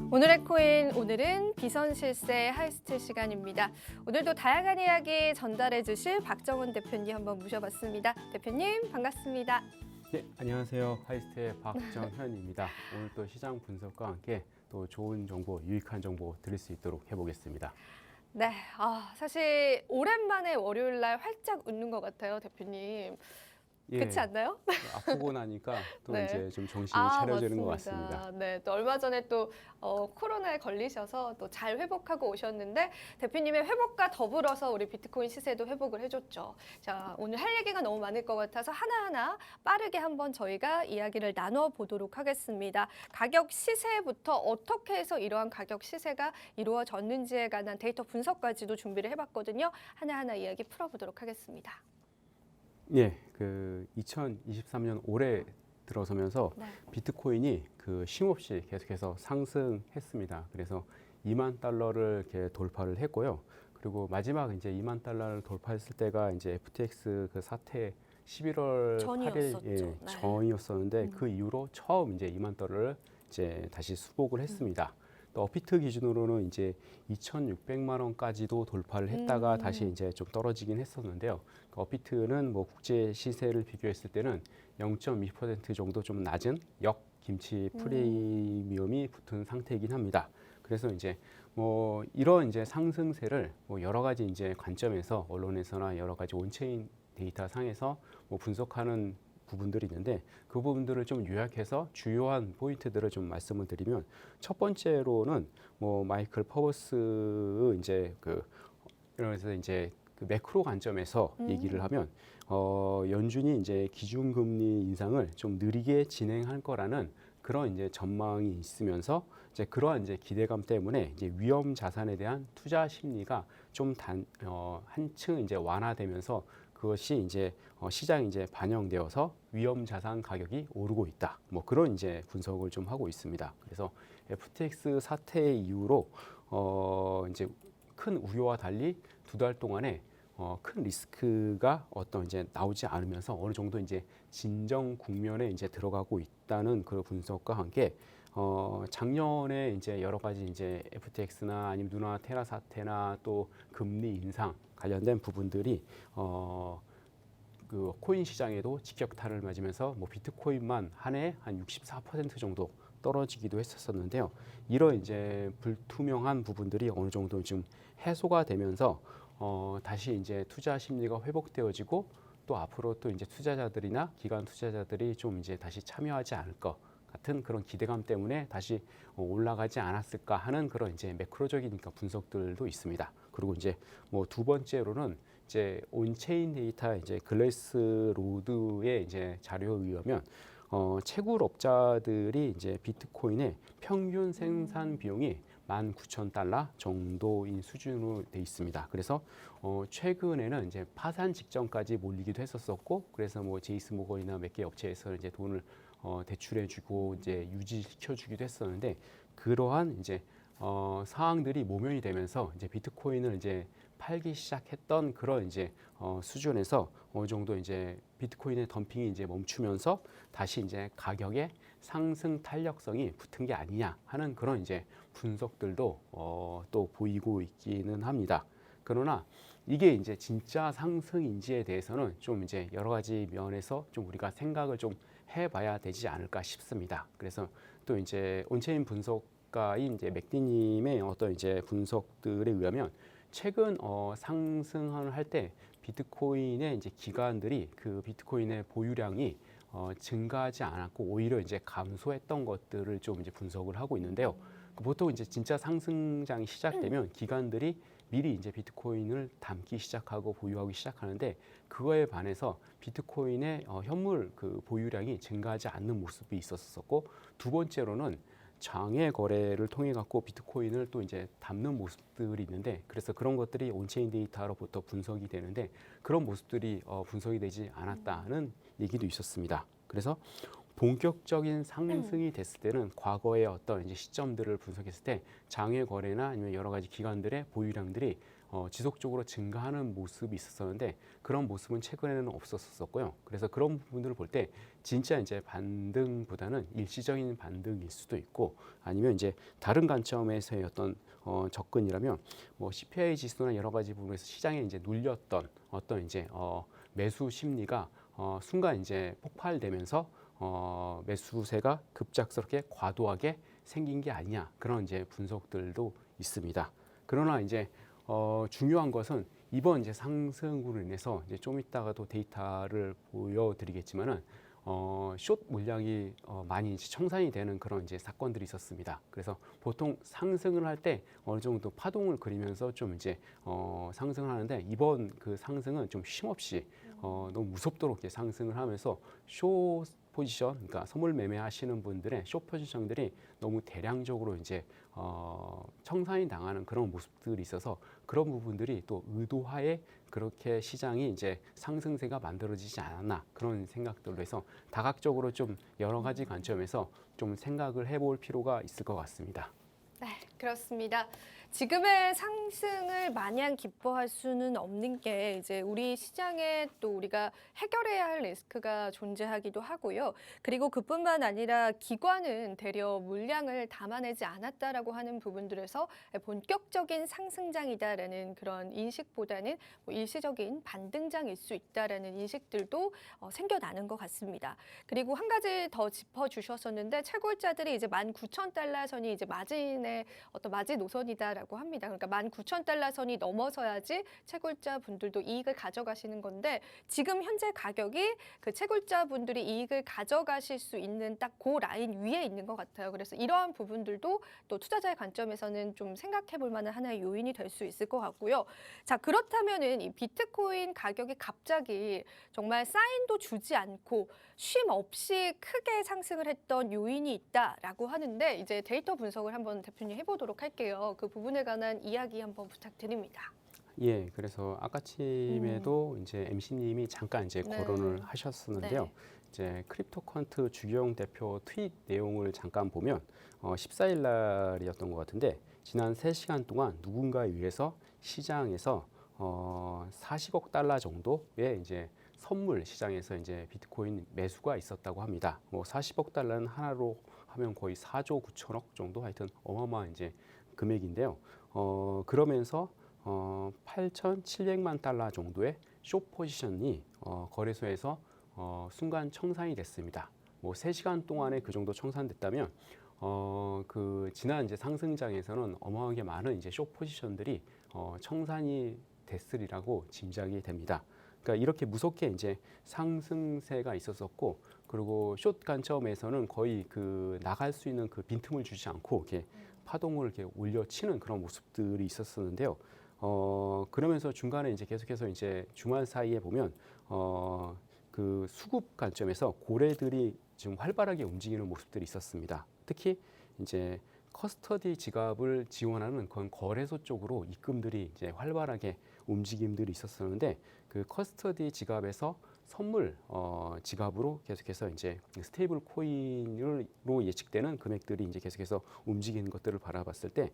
오늘의 코인, 오늘은 비선실세 하이스트 시간입니다. 오늘도 다양한 이야기 전달해 주실 박정훈 대표님 한번 모셔봤습니다. 대표님 반갑습니다. 네, 안녕하세요. 하이스트의 박정현입니다. 오늘 또 시장 분석과 함께 또 좋은 정보, 유익한 정보 드릴 수 있도록 해보겠습니다. 네, 사실 오랜만에 월요일 날 활짝 웃는 것 같아요, 대표님. 예, 그렇지 않나요? 아프고 나니까 또 네. 이제 좀 정신이 차려지는 것 맞습니다. 같습니다. 네, 또 얼마 전에 또 코로나에 걸리셔서 또 잘 회복하고 오셨는데 대표님의 회복과 더불어서 우리 비트코인 시세도 회복을 해줬죠. 자, 오늘 할 얘기가 너무 많을 것 같아서 하나하나 빠르게 한번 저희가 이야기를 나눠보도록 하겠습니다. 가격 시세부터 어떻게 해서 이러한 가격 시세가 이루어졌는지에 관한 데이터 분석까지도 준비를 해봤거든요. 하나하나 이야기 풀어보도록 하겠습니다. 예, 그 2023년 올해 들어서면서 네. 비트코인이 그 쉼없이 계속해서 상승했습니다. 그래서 2만 달러를 이렇게 돌파를 했고요. 그리고 마지막 이제 2만 달러를 돌파했을 때가 이제 FTX 그 사태 11월 8일 전이었었죠. 네. 전이었었는데 그 이후로 처음 이제 2만 달러를 이제 다시 수복을 했습니다. 또 어피트 기준으로는 이제 2,600만 원까지도 돌파를 했다가 다시 이제 좀 떨어지긴 했었는데요. 그 어피트는 뭐 국제 시세를 비교했을 때는 0.2% 정도 좀 낮은 역 김치 프리미엄이 붙은 상태이긴 합니다. 그래서 이제 뭐 이런 이제 상승세를 뭐 여러 가지 이제 관점에서 언론에서나 여러 가지 온체인 데이터 상에서 뭐 분석하는 부분들이 있는데 그 부분들을 좀 요약해서 주요한 포인트들을 좀 말씀을 드리면 첫 번째로는 뭐 마이클 퍼버스 이제 이러면서 이제 그 매크로 관점에서 얘기를 하면 연준이 이제 기준금리 인상을 좀 느리게 진행할 거라는 그런 이제 전망이 있으면서 이제 그러한 이제 기대감 때문에 이제 위험 자산에 대한 투자 심리가 좀 한층 이제 완화되면서 그것이 이제 시장에 이제 반영되어서 위험 자산 가격이 오르고 있다. 뭐 그런 이제 분석을 좀 하고 있습니다. 그래서 FTX 사태 이후로 이제 큰 우려와 달리 두 달 동안에 큰 리스크가 어떤 이제 나오지 않으면서 어느 정도 이제 진정 국면에 이제 들어가고 있다는 그런 분석과 함께 작년에 이제 여러 가지 이제 FTX나 아니면 누나 테라 사태나 또 금리 인상 관련된 부분들이 그 코인 시장에도 직격탄을 맞으면서 뭐 비트코인만 한 해 한 64% 정도 떨어지기도 했었는데요. 이런 이제 불투명한 부분들이 어느 정도 좀 해소가 되면서 다시 이제 투자 심리가 회복되어지고 또 앞으로 또 이제 투자자들이나 기관 투자자들이 좀 이제 다시 참여하지 않을 것 같은 그런 기대감 때문에 다시 올라가지 않았을까 하는 그런 이제 매크로적인 분석들도 있습니다. 그리고 이제 뭐 두 번째로는 이제 온체인 데이터 이제 글래스 로드의 이제 자료에 의하면 채굴업자들이 이제 비트코인의 평균 생산 비용이 19,000달러 정도인 수준으로 돼 있습니다. 그래서 최근에는 이제 파산 직전까지 몰리기도 했었고, 그래서 뭐 제이스 모건이나 몇 개 업체에서 이제 돈을 대출해주고 이제 유지시켜주기도 했었는데 그러한 이제 사항들이 모면이 되면서 이제 비트코인을 이제 팔기 시작했던 그런 이제 수준에서 어느 정도 이제 비트코인의 덤핑이 이제 멈추면서 다시 이제 가격의 상승 탄력성이 붙은 게 아니냐 하는 그런 이제 분석들도 또 보이고 있기는 합니다. 그러나 이게 이제 진짜 상승인지에 대해서는 좀 이제 여러 가지 면에서 좀 우리가 생각을 좀 해봐야 되지 않을까 싶습니다. 그래서 또 이제 온체인 분석가인 이제 맥디님의 어떤 이제 분석들에 의하면 최근 상승을 할 때 비트코인의 이제 기관들이 그 비트코인의 보유량이 증가하지 않았고 오히려 이제 감소했던 것들을 좀 이제 분석을 하고 있는데요. 보통 이제 진짜 상승장이 시작되면 기관들이 미리 이제 비트코인을 담기 시작하고 보유하기 시작하는데 그거에 반해서 비트코인의 현물 그 보유량이 증가하지 않는 모습이 있었었고 두 번째로는 장외 거래를 통해 갖고 비트코인을 또 이제 담는 모습들이 있는데 그래서 그런 것들이 온체인 데이터로부터 분석이 되는데 그런 모습들이 분석이 되지 않았다는 얘기도 있었습니다. 그래서 본격적인 상승이 됐을 때는 과거의 어떤 이제 시점들을 분석했을 때 장외 거래나 아니면 여러 가지 기관들의 보유량들이 지속적으로 증가하는 모습이 있었었는데 그런 모습은 최근에는 없었었고요. 그래서 그런 부분들을 볼 때 진짜 이제 반등보다는 일시적인 반등일 수도 있고 아니면 이제 다른 관점에서의 어떤 접근이라면 뭐 CPI 지수나 여러 가지 부분에서 시장에 이제 눌렸던 어떤 이제 매수 심리가 순간 이제 폭발되면서 매수세가 급작스럽게 과도하게 생긴 게 아니냐 그런 이제 분석들도 있습니다. 그러나 이제 중요한 것은 이번 이제 상승으로 인해서 이제 좀 이따가도 데이터를 보여드리겠지만은 숏 물량이 많이 이제 청산이 되는 그런 이제 사건들이 있었습니다. 그래서 보통 상승을 할 때 어느 정도 파동을 그리면서 좀 이제 상승을 하는데 이번 그 상승은 좀 쉼없이 너무 무섭도록 이렇게 상승을 하면서 숏 포지션, 그러니까 선물 매매하시는 분들의 숏 포지션들이 너무 대량적으로 이제 청산이 당하는 그런 모습들이 있어서 그런 부분들이 또 의도하에 그렇게 시장이 이제 상승세가 만들어지지 않았나 그런 생각들로 해서 다각적으로 좀 여러 가지 관점에서 좀 생각을 해볼 필요가 있을 것 같습니다. 네, 그렇습니다. 지금의 상승을 마냥 기뻐할 수는 없는 게 이제 우리 시장에 또 우리가 해결해야 할 리스크가 존재하기도 하고요. 그리고 그뿐만 아니라 기관은 되려 물량을 담아내지 않았다라고 하는 부분들에서 본격적인 상승장이다라는 그런 인식보다는 뭐 일시적인 반등장일 수 있다라는 인식들도 생겨나는 것 같습니다. 그리고 한 가지 더 짚어주셨었는데 채굴자들이 이제 19,000달러 선이 이제 마진의 어떤 마진 노선이다라고 합니다. 그러니까 19,000달러 선이 넘어서야지 채굴자 분들도 이익을 가져가시는 건데 지금 현재 가격이 그 채굴자 분들이 이익을 가져가실 수 있는 딱 그 라인 위에 있는 것 같아요. 그래서 이러한 부분들도 또 투자자의 관점에서는 좀 생각해 볼 만한 하나의 요인이 될 수 있을 것 같고요. 자, 그렇다면은 이 비트코인 가격이 갑자기 정말 사인도 주지 않고 쉼 없이 크게 상승을 했던 요인이 있다라고 하는데 이제 데이터 분석을 한번 대표님 해보도록 할게요. 그 부분에 관한 이야기 한번 부탁드립니다. 예, 그래서 아까쯤에도 이제 MC님이 잠깐 이제 네. 거론을 하셨었는데요. 네. 이제 크립토컨트 주경 대표 트윗 내용을 잠깐 보면 14일 날이었던 것 같은데 지난 3시간 동안 누군가에 의해서 시장에서 40억 달러 정도의 이제 선물 시장에서 이제 비트코인 매수가 있었다고 합니다. 뭐 40억 달러는 하나로 하면 거의 4조 9천억 정도 하여튼 어마어마한 이제 금액인데요. 그러면서 8,700만 달러 정도의 숏 포지션이 거래소에서 순간 청산이 됐습니다. 뭐 3시간 동안에 그 정도 청산됐다면 그 지난 이제 상승장에서는 어마어마하게 많은 이제 숏 포지션들이 청산이 됐으리라고 짐작이 됩니다. 그러니까 이렇게 무섭게 이제 상승세가 있었었고 그리고 숏 관점에서는 거의 그 나갈 수 있는 그 빈틈을 주지 않고 이렇게 파동을 이렇게 올려치는 그런 모습들이 있었었는데요. 그러면서 중간에 이제 계속해서 이제 주말 사이에 보면 그 수급 관점에서 고래들이 좀 활발하게 움직이는 모습들이 있었습니다. 특히 이제 커스터디 지갑을 지원하는 그런 거래소 쪽으로 입금들이 이제 활발하게 움직임들이 있었었는데 그 커스터디 지갑에서 선물 지갑으로 계속해서 이제 스테이블 코인으로 예측되는 금액들이 이제 계속해서 움직이는 것들을 바라봤을 때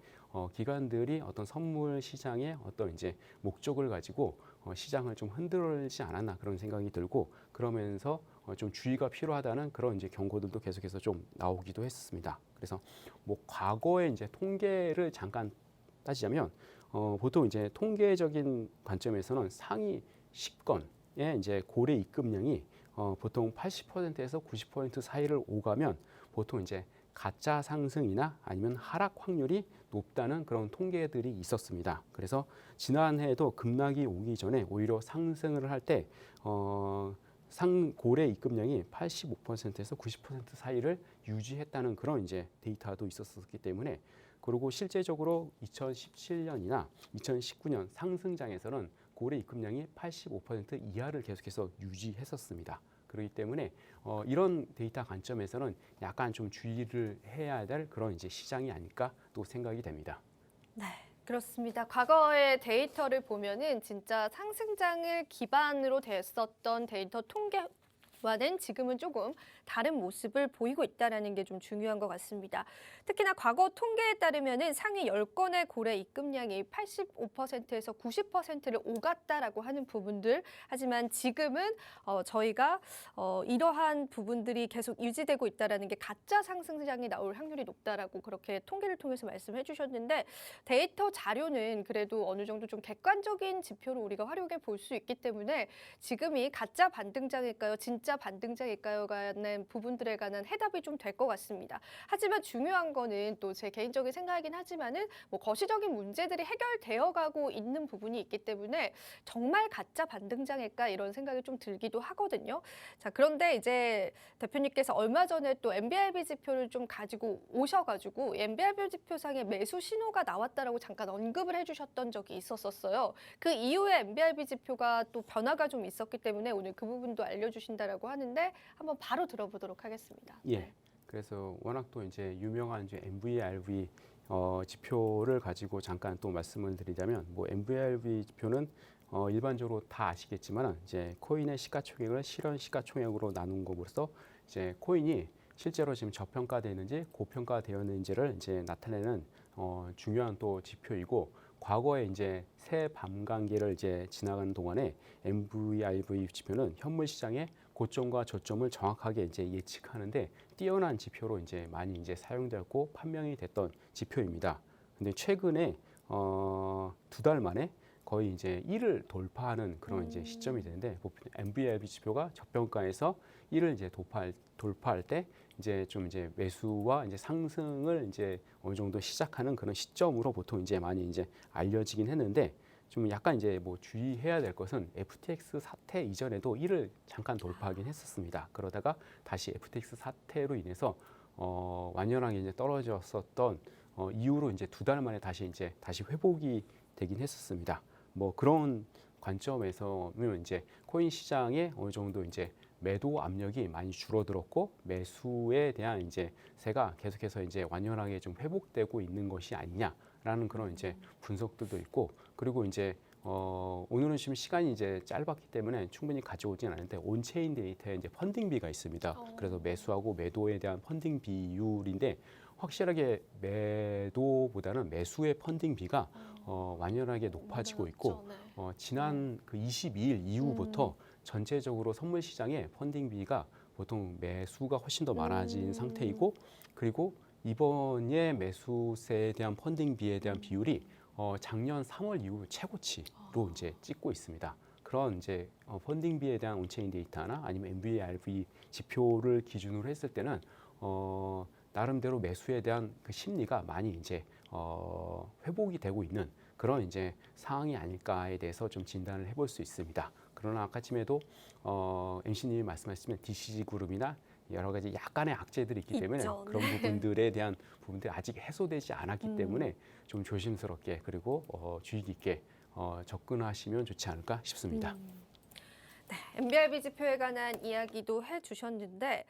기관들이 어떤 선물 시장의 어떤 이제 목적을 가지고 시장을 좀 흔들지 않았나 그런 생각이 들고 그러면서 좀 주의가 필요하다는 그런 이제 경고들도 계속해서 좀 나오기도 했습니다. 그래서 뭐 과거의 이제 통계를 잠깐 따지자면 보통 이제 통계적인 관점에서는 상위 10건의 이제 고래 입금량이 보통 80%에서 90% 사이를 오가면 보통 이제 가짜 상승이나 아니면 하락 확률이 높다는 그런 통계들이 있었습니다. 그래서 지난해에도 급락이 오기 전에 오히려 상승을 할 때 고래 입금량이 85%에서 90% 사이를 유지했다는 그런 이제 데이터도 있었기 때문에 그리고 실제적으로 2017년이나 2019년 상승장에서는 고래 입금량이 85% 이하를 계속해서 유지했었습니다. 그렇기 때문에 이런 데이터 관점에서는 약간 좀 주의를 해야 될 그런 이제 시장이 아닐까 또 생각이 됩니다. 네. 그렇습니다. 과거의 데이터를 보면은 진짜 상승장을 기반으로 됐었던 데이터 와는 지금은 조금 다른 모습을 보이고 있다는 게 좀 중요한 것 같습니다. 특히나 과거 통계에 따르면 상위 10건의 고래 입금량이 85%에서 90%를 오갔다라고 하는 부분들. 하지만 지금은 저희가 이러한 부분들이 계속 유지되고 있다는 게 가짜 상승장이 나올 확률이 높다라고 그렇게 통계를 통해서 말씀해 주셨는데 데이터 자료는 그래도 어느 정도 좀 객관적인 지표로 우리가 활용해 볼 수 있기 때문에 지금이 가짜 반등장일까요? 진짜 반등장일까요? 가는 부분들에 관한 해답이 좀 될 것 같습니다. 하지만 중요한 거는 또 제 개인적인 생각이긴 하지만은 뭐 거시적인 문제들이 해결되어 가고 있는 부분이 있기 때문에 정말 가짜 반등장일까 이런 생각이 좀 들기도 하거든요. 자, 그런데 이제 대표님께서 얼마 전에 또 NBRB 지표를 좀 가지고 오셔가지고 NBRB 지표상에 매수 신호가 나왔다라고 잠깐 언급을 해주셨던 적이 있었어요. 그 이후에 NBRB 지표가 또 변화가 좀 있었기 때문에 오늘 그 부분도 알려주신다라고 하는데 한번 바로 들어보도록 하겠습니다. 예. 그래서 워낙 또 이제 유명한 이제 MVRV 지표를 가지고 잠깐 또 말씀을 드리자면 뭐 MVRV 지표는 일반적으로 다 아시겠지만 이제 코인의 시가총액을 실현 시가총액으로 나눈 것으로서 이제 코인이 실제로 지금 저평가되는지 고평가되었는지를 이제 나타내는 중요한 또 지표이고 과거에 이제 새 밤감기를 이제 지나가는 동안에 MVRV 지표는 현물 시장의 고점과 저점을 정확하게 이제 예측하는데 뛰어난 지표로 이제 많이 이제 사용되었고 판명이 됐던 지표입니다. 근데 최근에 2달 만에 거의 이제 1을 돌파하는 그런 이제 시점이 되는데 MVRV 지표가 저평가에서 1을 이제 돌파할 때 이제 좀 이제 매수와 이제 상승을 이제 어느 정도 시작하는 그런 시점으로 보통 이제 많이 이제 알려지긴 했는데 좀 약간 이제 뭐 주의해야 될 것은 FTX 사태 이전에도 1을 잠깐 돌파하긴 했었습니다. 그러다가 다시 FTX 사태로 인해서 완연하게 이제 떨어졌었던 이후로 이제 2달 만에 다시 회복이 되긴 했었습니다. 뭐 그런 관점에서는 이제 코인 시장에 어느 정도 이제 매도 압력이 많이 줄어들었고 매수에 대한 이제 세가 계속해서 이제 완연하게 좀 회복되고 있는 것이 아니냐라는 그런 이제 분석들도 있고 그리고 이제 오늘은 지금 시간이 이제 짧았기 때문에 충분히 가져오진 않는데 온체인 데이터에 이제 펀딩비가 있습니다. 그래서 매수하고 매도에 대한 펀딩 비율인데 확실하게 매도보다는 매수의 펀딩비가 완연하게 높아지고 있고 지난 그 22일 이후부터 전체적으로 선물 시장의 펀딩비가 보통 매수가 훨씬 더 많아진 상태이고 그리고 이번에 매수세에 대한 펀딩비에 대한 비율이 작년 3월 이후 최고치로 이제 찍고 있습니다. 그런 이제 펀딩비에 대한 온체인 데이터나 아니면 MVRV 지표를 기준으로 했을 때는 나름대로 매수에 대한 그 심리가 많이 이제 회복이 되고 있는 그런 이제 상황이 아닐까에 대해서 좀 진단을 해볼 수 있습니다. 그러나 아까쯤에도 MC님이 말씀하셨지만 DCG 그룹이나 여러 가지 약간의 악재들이 있기 때문에 있죠. 그런 부분들에 대한 부분들이 아직 해소되지 않았기 때문에 좀 조심스럽게 그리고 주의 깊게 접근하시면 좋지 않을까 싶습니다. 네, MBRB 지표에 관한 이야기도 해주셨는데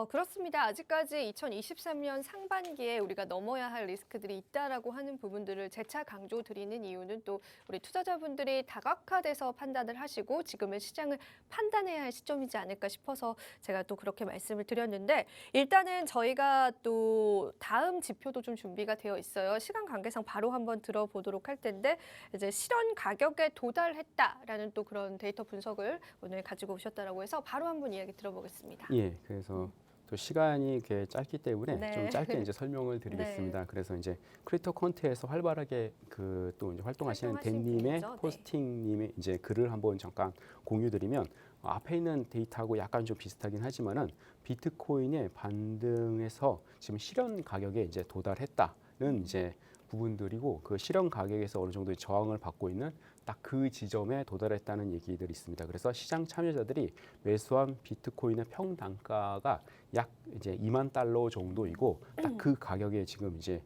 그렇습니다. 아직까지 2023년 상반기에 우리가 넘어야 할 리스크들이 있다라고 하는 부분들을 재차 강조드리는 이유는 또 우리 투자자분들이 다각화돼서 판단을 하시고 지금의 시장을 판단해야 할 시점이지 않을까 싶어서 제가 또 그렇게 말씀을 드렸는데 일단은 저희가 또 다음 지표도 좀 준비가 되어 있어요. 시간 관계상 바로 한번 들어보도록 할 텐데 이제 실현 가격에 도달했다라는 또 그런 데이터 분석을 오늘 가지고 오셨다라고 해서 바로 한번 이야기 들어보겠습니다. 예, 그래서 또 시간이 이렇게 짧기 때문에 네. 좀 짧게 이제 설명을 드리겠습니다. 그래서 이제 크립토 콘트에서 활발하게 그 또 이제 활동하시는 활동하신 댄님의 분이죠. 네. 포스팅님의 이제 글을 한번 잠깐 공유드리면 앞에 있는 데이터하고 약간 좀 비슷하긴 하지만은 비트코인의 반등에서 지금 실현 가격에 이제 도달했다는 이제 부분들이고 그 실현 가격에서 어느 정도의 저항을 받고 있는 딱 그 지점에 도달했다는 얘기들이 있습니다. 그래서 시장 참여자들이 매수한 비트코인의 평단가가 약 이제 2만 달러 정도이고 딱 그 가격에 지금 이제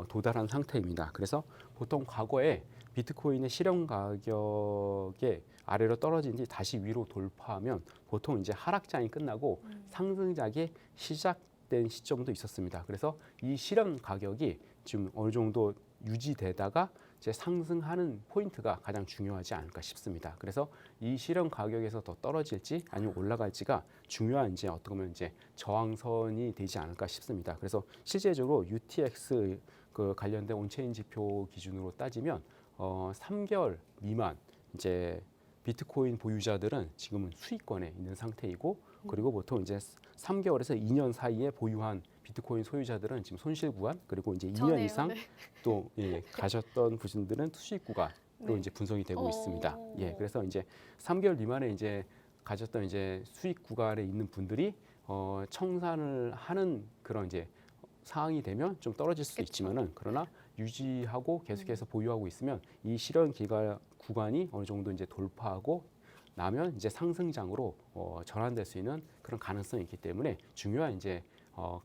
도달한 상태입니다. 그래서 보통 과거에 비트코인의 실현 가격에 아래로 떨어진 뒤 다시 위로 돌파하면 보통 이제 하락장이 끝나고 상승장이 시작된 시점도 있었습니다. 그래서 이 실현 가격이 지금 어느 정도 유지되다가 이제 상승하는 포인트가 가장 중요하지 않을까 싶습니다. 그래서 이 실현 가격에서 더 떨어질지 아니면 올라갈지가 중요한 이제 어떻게 보면 이제 저항선이 되지 않을까 싶습니다. 그래서 실제적으로 UTX 그 관련된 온체인 지표 기준으로 따지면 3개월 미만 이제 비트코인 보유자들은 지금은 수익권에 있는 상태이고 그리고 보통 이제 3개월에서 2년 사이에 보유한 비트코인 소유자들은 지금 손실 구간 그리고 이제 2년 저네요. 이상 네. 또 가셨던 분들은 수익 구간으로 네. 이제 분석이 되고 있습니다. 오. 그래서 이제 3개월 미만에 이제 가졌던 이제 수익 구간에 있는 분들이 청산을 하는 그런 이제 상황이 되면 좀 떨어질 수도 그쵸. 있지만은 그러나 유지하고 계속해서 보유하고 있으면 이 실현 기간 구간이 어느 정도 이제 돌파하고 나면 이제 상승장으로 전환될 수 있는 그런 가능성이 있기 때문에 중요한 이제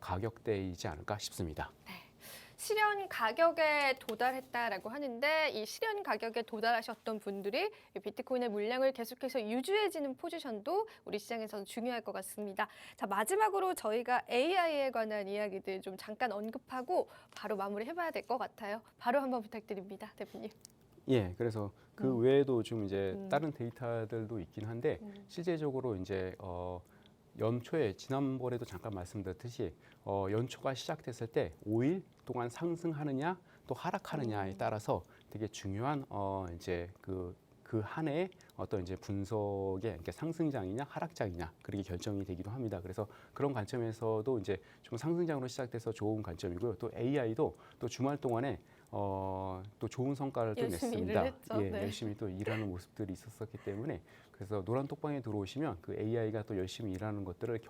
가격대이지 않을까 싶습니다. 실현 가격에 도달했다라고 하는데 이 실현 가격에 도달하셨던 분들이 이 비트코인의 물량을 계속해서 유지해지는 포지션도 우리 시장에서는 중요할 것 같습니다. 자, 마지막으로 저희가 AI에 관한 이야기들 좀 잠깐 언급하고 바로 마무리해봐야 될 것 같아요. 바로 한번 부탁드립니다, 대표님. 그래서 그 외에도 좀 이제 다른 데이터들도 있긴 한데 실제적으로 이제 연초에 지난번에도 잠깐 말씀드렸듯이 연초가 시작됐을 때 5일 동안 상승하느냐 또 하락하느냐에 따라서 되게 중요한 이제 그 한 해의 어떤 이제 분석의 이렇게 상승장이냐 하락장이냐 그렇게 결정이 되기도 합니다. 그래서 그런 관점에서도 이제 좀 상승장으로 시작돼서 좋은 관점이고요. 또 AI도 또 주말 동안에 또 좋은 성과를 또 열심히 냈습니다. 일을 했죠. 네. 열심히 또 일하는 모습들이 있었기 때문에 그래서 노란 톡방에 들어오시면 그 AI가 또 열심히 일하는 것들을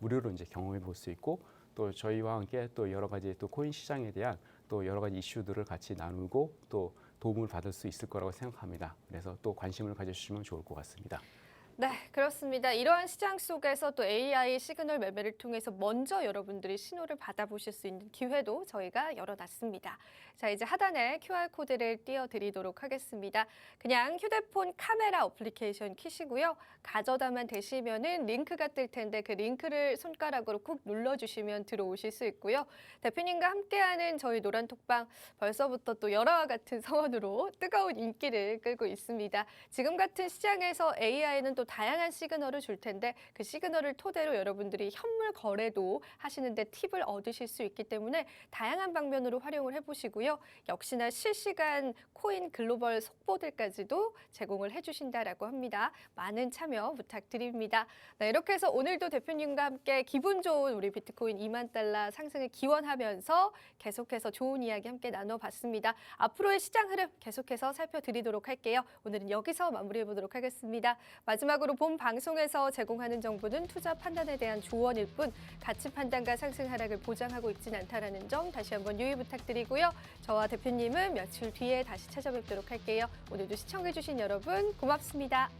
무료로 이제 경험해 볼 수 있고 또 저희와 함께 또 여러 가지 또 코인 시장에 대한 또 여러 가지 이슈들을 같이 나누고 또 도움을 받을 수 있을 거라고 생각합니다. 그래서 또 관심을 가져주시면 좋을 것 같습니다. 네, 그렇습니다. 이러한 시장 속에서 또 AI 시그널 매매를 통해서 먼저 여러분들이 신호를 받아보실 수 있는 기회도 저희가 열어놨습니다. 자, 이제 하단에 QR코드를 띄워드리도록 하겠습니다. 그냥 휴대폰 카메라 어플리케이션 키시고요. 가져다만 대시면은 링크가 뜰 텐데 그 링크를 손가락으로 꾹 눌러주시면 들어오실 수 있고요. 대표님과 함께하는 저희 노란톡방 벌써부터 또 열화와 같은 성원으로 뜨거운 인기를 끌고 있습니다. 지금 같은 시장에서 AI는 또 다양한 시그널을 줄 텐데 그 시그널을 토대로 여러분들이 현물 거래도 하시는데 팁을 얻으실 수 있기 때문에 다양한 방면으로 활용을 해보시고요. 역시나 실시간 코인 글로벌 속보들까지도 제공을 해주신다라고 합니다. 많은 참여 부탁드립니다. 네, 이렇게 해서 오늘도 대표님과 함께 기분 좋은 우리 비트코인 2만 달러 상승을 기원하면서 계속해서 좋은 이야기 함께 나눠봤습니다. 앞으로의 시장 흐름 계속해서 살펴드리도록 할게요. 오늘은 여기서 마무리해보도록 하겠습니다. 마지막으로 본 방송에서 제공하는 정보는 투자 판단에 대한 조언일 뿐 가치 판단과 상승 하락을 보장하고 있지는 않다는 점 다시 한번 유의 부탁드리고요. 저와 대표님은 며칠 뒤에 다시 찾아뵙도록 할게요. 오늘도 시청해주신 여러분 고맙습니다.